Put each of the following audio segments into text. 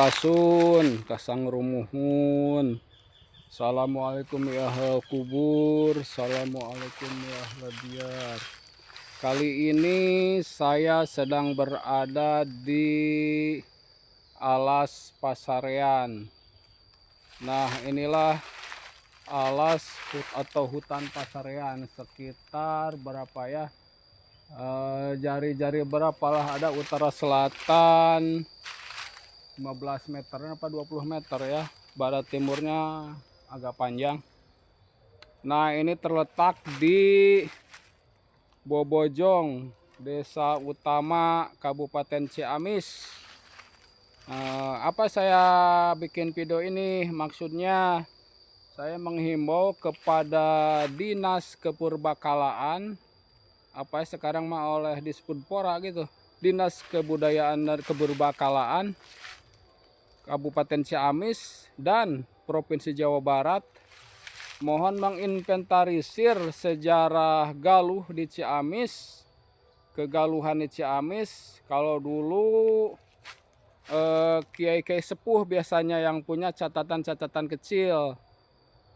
Sampurasun, kasang rumuhun. Assalamualaikum ya ahal kubur. Assalamualaikum ya ahal biar. Kali ini saya sedang berada di alas Pasarean. Nah, inilah alas atau hutan Pasarean, sekitar berapa ya? Jari-jari berapa lah, ada utara selatan 15 meter apa 20 meter ya, barat timurnya agak panjang. Nah, ini terletak di Bobojong, Desa Utama, Kabupaten Ciamis. Apa saya bikin video ini? Maksudnya saya menghimbau kepada Dinas Kepurbakalaan, apa sekarang mah oleh Dispudpora gitu, Dinas Kebudayaan dan Kepurbakalaan Kabupaten Ciamis dan Provinsi Jawa Barat, mohon menginventarisir sejarah Galuh di Ciamis, kegaluhan di Ciamis. Kalau dulu kiai-kiai sepuh biasanya yang punya catatan-catatan kecil,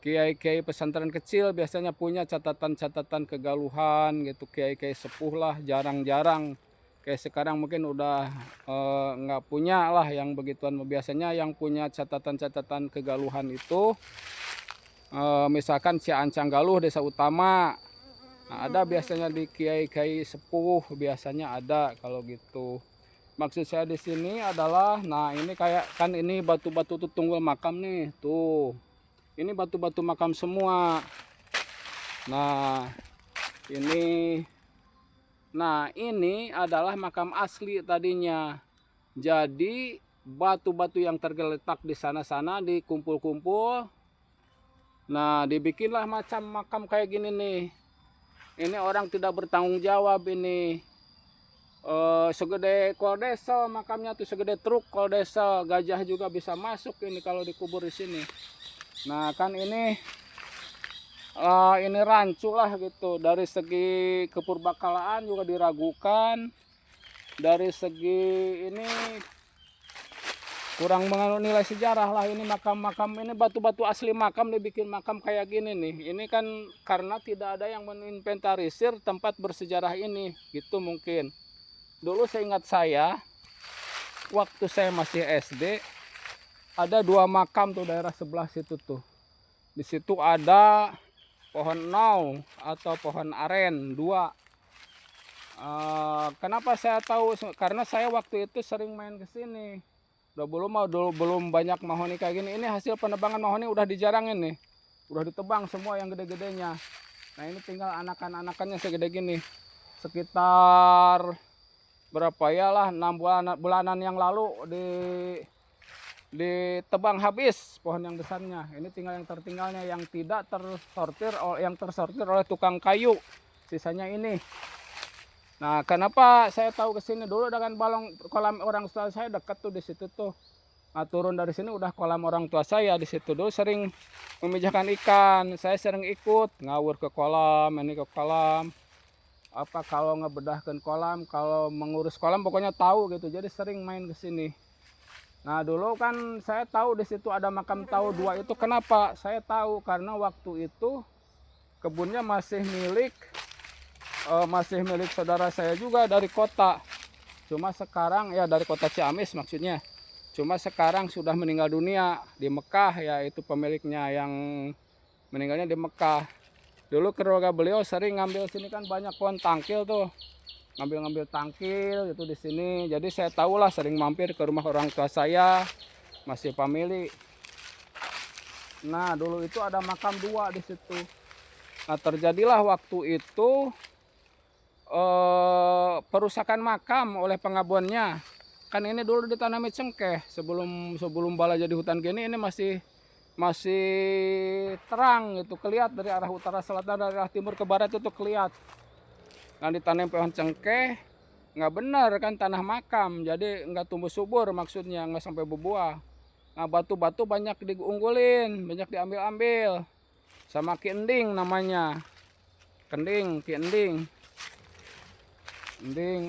kiai-kiai pesantren kecil biasanya punya catatan-catatan kegaluhan gitu. Kiai-kiai sepuh lah, jarang-jarang. Kayak sekarang mungkin udah nggak punya lah yang begituan. Biasanya yang punya catatan-catatan kegaluhan itu misalkan Ciancang Galuh Desa Utama. Nah, ada biasanya di kiai-kiai sepuh biasanya ada kalau gitu. Maksud saya di sini adalah, nah ini kayak kan ini batu-batu tuh tunggul makam nih tuh. Ini batu-batu makam semua. Nah ini Nah, ini adalah makam asli tadinya. Jadi, batu-batu yang tergeletak di sana-sana dikumpul-kumpul. Nah, dibikinlah macam makam kayak gini nih. Ini orang tidak bertanggung jawab ini. Segede kol desa makamnya tuh, segede truk kol desa. Gajah juga bisa masuk ini kalau dikubur di sini. Nah, kan ini rancu lah gitu. Dari segi kepurbakalaan juga diragukan, dari segi ini kurang mengandung nilai sejarah lah. Ini makam-makam, ini batu-batu asli makam dibikin makam kayak gini nih. Ini kan karena tidak ada yang meninventarisir tempat bersejarah ini gitu. Mungkin dulu seingat saya waktu saya masih SD ada 2 makam tuh daerah sebelah situ tuh. Di situ ada pohon nau atau pohon aren 2. Kenapa saya tahu? Karena saya waktu itu sering main ke sini. Udah belum banyak mahoni kayak gini. Ini hasil penebangan mahoni udah dijarangin nih. Udah ditebang semua yang gede-gedenya. Nah, ini tinggal anakan-anakannya segede gini. Sekitar berapa ya lah, 6 bulanan yang lalu ditebang habis pohon yang besarnya. Ini tinggal yang tertinggalnya yang tidak tersortir, yang tersortir oleh tukang kayu. Sisanya ini. Nah, kenapa saya tahu ke sini dulu dengan balong kolam orang tua saya dekat tuh di situ tuh. Nah, turun dari sini udah kolam orang tua saya di situ dulu, sering memijahkan ikan. Saya sering ikut ngawur ke kolam, ini ke kolam. Apa kalau ngebedahkan kolam, kalau mengurus kolam pokoknya tahu gitu. Jadi sering main ke sini. Nah, dulu kan saya tahu di situ ada makam Tau 2 itu. Kenapa? Saya tahu karena waktu itu kebunnya masih milik saudara saya juga dari kota. Cuma sekarang ya dari kota Ciamis maksudnya. Cuma sekarang sudah meninggal dunia di Mekah, ya itu pemiliknya yang meninggalnya di Mekah. Dulu keluarga beliau sering ngambil sini, kan banyak pohon tangkil tuh. Ngambil tangkil itu di sini. Jadi saya tahulah, sering mampir ke rumah orang tua saya, masih family. Nah, dulu itu ada makam 2 di situ. Nah, terjadilah waktu itu perusakan makam oleh pengabonnya. Kan ini dulu ditanami cengkeh sebelum bala jadi hutan gini. Ini masih terang gitu, kelihat dari arah utara selatan, dari arah timur ke barat itu kelihat. Nah, ditanam pohon cengkeh, nggak benar kan tanah makam, jadi nggak tumbuh subur, maksudnya nggak sampai berbuah. Nah, batu-batu banyak diunggulin, banyak diambil-ambil sama Ki Ending namanya. Ki Ending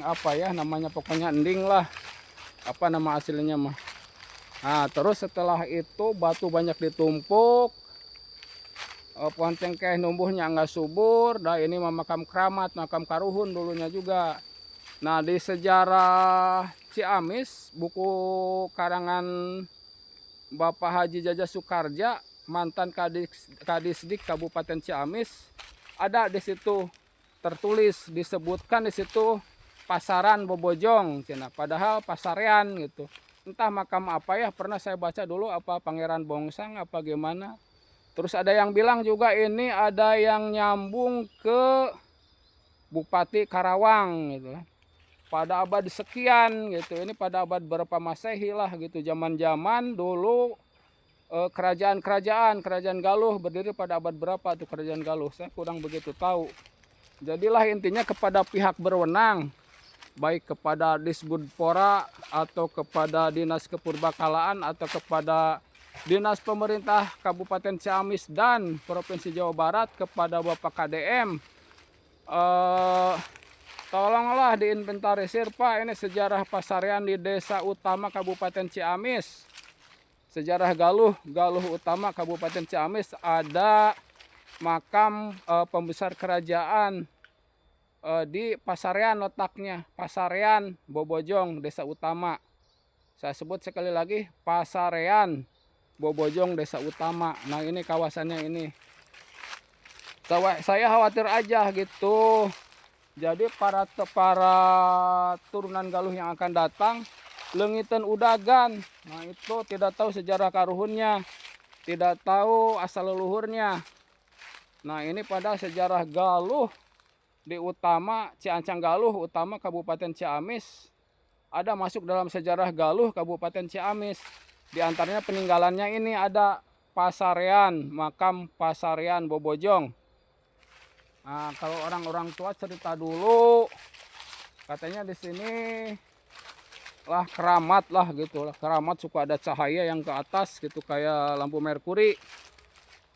apa ya namanya, pokoknya Ending lah, apa nama aslinya mah. Nah, terus setelah itu batu banyak ditumpuk, pohon cengkeh numbuhnya nggak subur. Dah ini makam keramat, makam karuhun dulunya juga. Nah, di sejarah Ciamis, buku karangan Bapak Haji Jaja Sukarja, mantan Kadisdik Kabupaten Ciamis, ada di situ tertulis, disebutkan di situ pasaran Bobojong, cina. Padahal pasarean gitu. Entah makam apa ya, pernah saya baca dulu apa Pangeran Bongsang apa gimana. Terus ada yang bilang juga ini ada yang nyambung ke Bupati Karawang gitu. Pada abad sekian gitu. Ini pada abad berapa Masehi lah gitu. Zaman-zaman dulu kerajaan Galuh berdiri pada abad berapa tuh kerajaan Galuh. Saya kurang begitu tahu. Jadilah intinya kepada pihak berwenang, baik kepada Disbudpora atau kepada Dinas Kepurbakalaan atau kepada Dinas Pemerintah Kabupaten Ciamis dan Provinsi Jawa Barat, kepada Bapak KDM, tolonglah diinventarisir Pak, ini sejarah pasarean di Desa Utama Kabupaten Ciamis. Sejarah Galuh Utama Kabupaten Ciamis, ada makam pembesar kerajaan di Pasarean letaknya, Pasarean Bobojong Desa Utama. Saya sebut sekali lagi, Pasarean Bobojong Desa Utama. Nah, ini kawasannya ini. Saya khawatir aja gitu. Jadi para turunan Galuh yang akan datang leungiteun udagan. Nah, itu tidak tahu sejarah karuhunnya, tidak tahu asal leluhurnya. Nah, ini pada sejarah Galuh di Utama Ciancang Galuh Utama Kabupaten Ciamis, ada masuk dalam sejarah Galuh Kabupaten Ciamis. Di antaranya peninggalannya ini ada Pasarean, makam Pasarean Bobojong. Nah, kalau orang-orang tua cerita dulu, katanya di sini lah keramat lah gitu lah. Keramat suka ada cahaya yang ke atas gitu kayak lampu merkuri.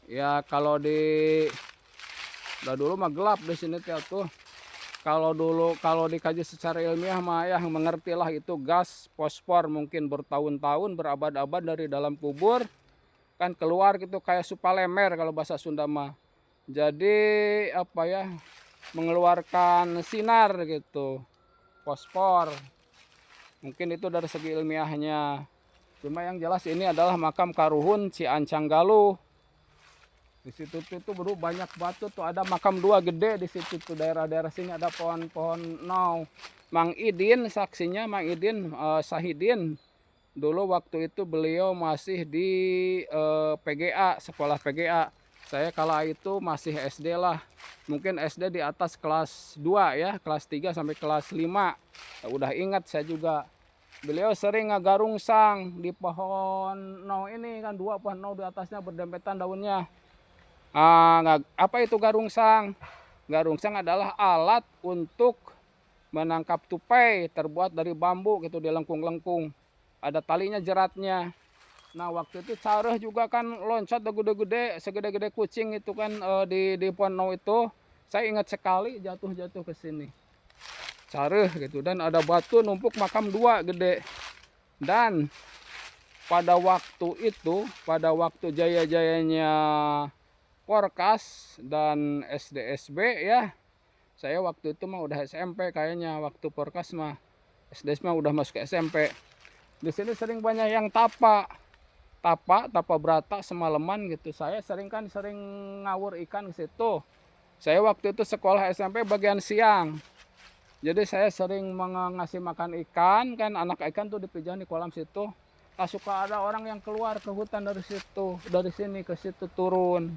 Ya kalau udah dulu mah gelap di sini tuh. Kalau dikaji secara ilmiah mah ya mengertilah itu gas fosfor mungkin bertahun-tahun berabad-abad dari dalam kubur kan keluar gitu kayak supalemer kalau bahasa Sunda mah. Jadi apa ya, mengeluarkan sinar gitu, fosfor. Mungkin itu dari segi ilmiahnya. Cuma yang jelas ini adalah makam karuhun Ciancang Galuh. Di situ tuh baru banyak batu tuh, ada makam dua gede di situ tuh, daerah-daerah sini ada pohon-pohon nau. Mang Idin saksinya, Mang Idin Sahidin. Dulu waktu itu beliau masih di PGA, sekolah PGA. Saya kala itu masih SD lah. Mungkin SD di atas kelas 2 ya, kelas 3 sampai kelas 5. Udah ingat saya juga. Beliau sering ngagarungsang di pohon nau ini kan, dua pohon nau di atasnya berdempetan daunnya. Apa itu garungsang? Garungsang adalah alat untuk menangkap tupai terbuat dari bambu gitu, dilengkung-lengkung. Ada talinya, jeratnya. Nah, waktu itu careh juga kan loncat gede-gede, segede-gede kucing itu kan di pohon nau itu. Saya ingat sekali jatuh-jatuh ke sini. Careh gitu, dan ada batu numpuk makam dua gede. Dan pada waktu itu, pada waktu jaya-jayanya Porkas dan SDSB ya. Saya waktu itu mah udah SMP kayaknya, waktu Porkas mah. SDSB mah udah masuk ke SMP. Di sini sering banyak yang tapa berata semalaman gitu. Saya sering ngawur ikan ke situ. Saya waktu itu sekolah SMP bagian siang. Jadi saya sering ngasih makan ikan, kan anak ikan tuh dipijang di kolam situ. Suka ada orang yang keluar ke hutan dari situ, dari sini ke situ turun.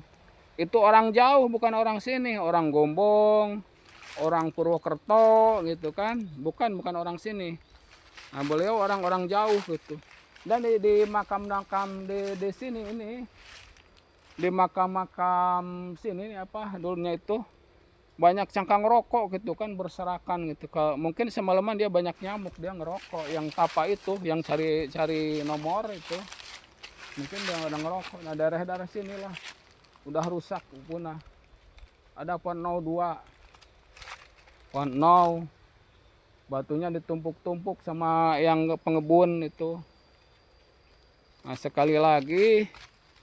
Itu orang jauh, bukan orang sini, orang Gombong, orang Purwokerto gitu kan, bukan orang sini. Nah, beliau orang-orang jauh gitu. Dan di makam-makam di sini ini, di makam-makam sini apa dulunya itu banyak cangkang rokok gitu kan berserakan gitu. Mungkin semalaman dia banyak nyamuk, dia ngerokok. Yang tapa itu, yang cari nomor itu, mungkin dia udah ngerokok. Nah, daerah-daerah sini lah udah rusak punah. Ada pohon nau 2, pohon nau, batunya ditumpuk-tumpuk sama yang pengebun itu. Nah, sekali lagi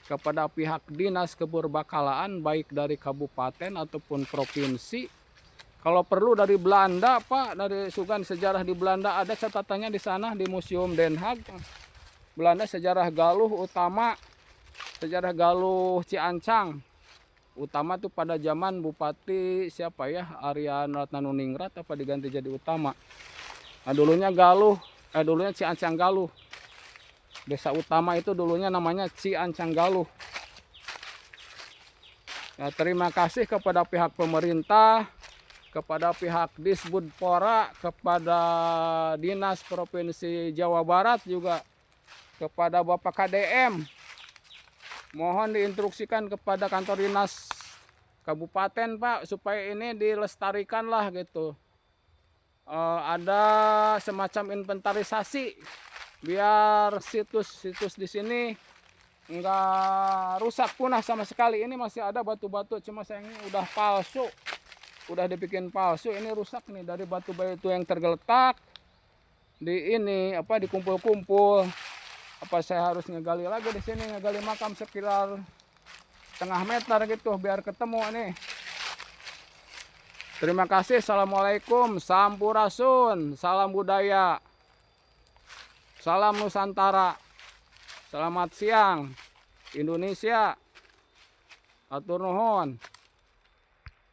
kepada pihak dinas kepurbakalaan baik dari kabupaten ataupun provinsi, kalau perlu dari Belanda Pak, dari Sugan Sejarah di Belanda ada catatannya di sana di Museum Den Haag. Belanda sejarah Galuh utama, sejarah Galuh Ciancang utama tuh pada zaman Bupati siapa ya, Aryan Ratnanuningrat apa diganti jadi utama. Nah dulunya Galuh, dulunya Ciancang Galuh. Desa utama itu dulunya namanya Ciancang Galuh. Ya, terima kasih kepada pihak pemerintah, kepada pihak Disbudpora, kepada Dinas Provinsi Jawa Barat juga, kepada Bapak KDM. Mohon diinstruksikan kepada kantor dinas kabupaten Pak supaya ini dilestarikan lah gitu. Ada semacam inventarisasi biar situs-situs di sini enggak rusak punah sama sekali. Ini masih ada batu-batu, cuma sayangnya udah palsu, udah dibikin palsu. Ini rusak nih dari batu-batu yang tergeletak di ini apa dikumpul-kumpul. Apa saya harus ngegali lagi di sini, ngegali makam sekitar setengah meter gitu biar ketemu nih. Terima kasih. Assalamualaikum, sampurasun, salam budaya, salam Nusantara, selamat siang Indonesia, atur nuhun.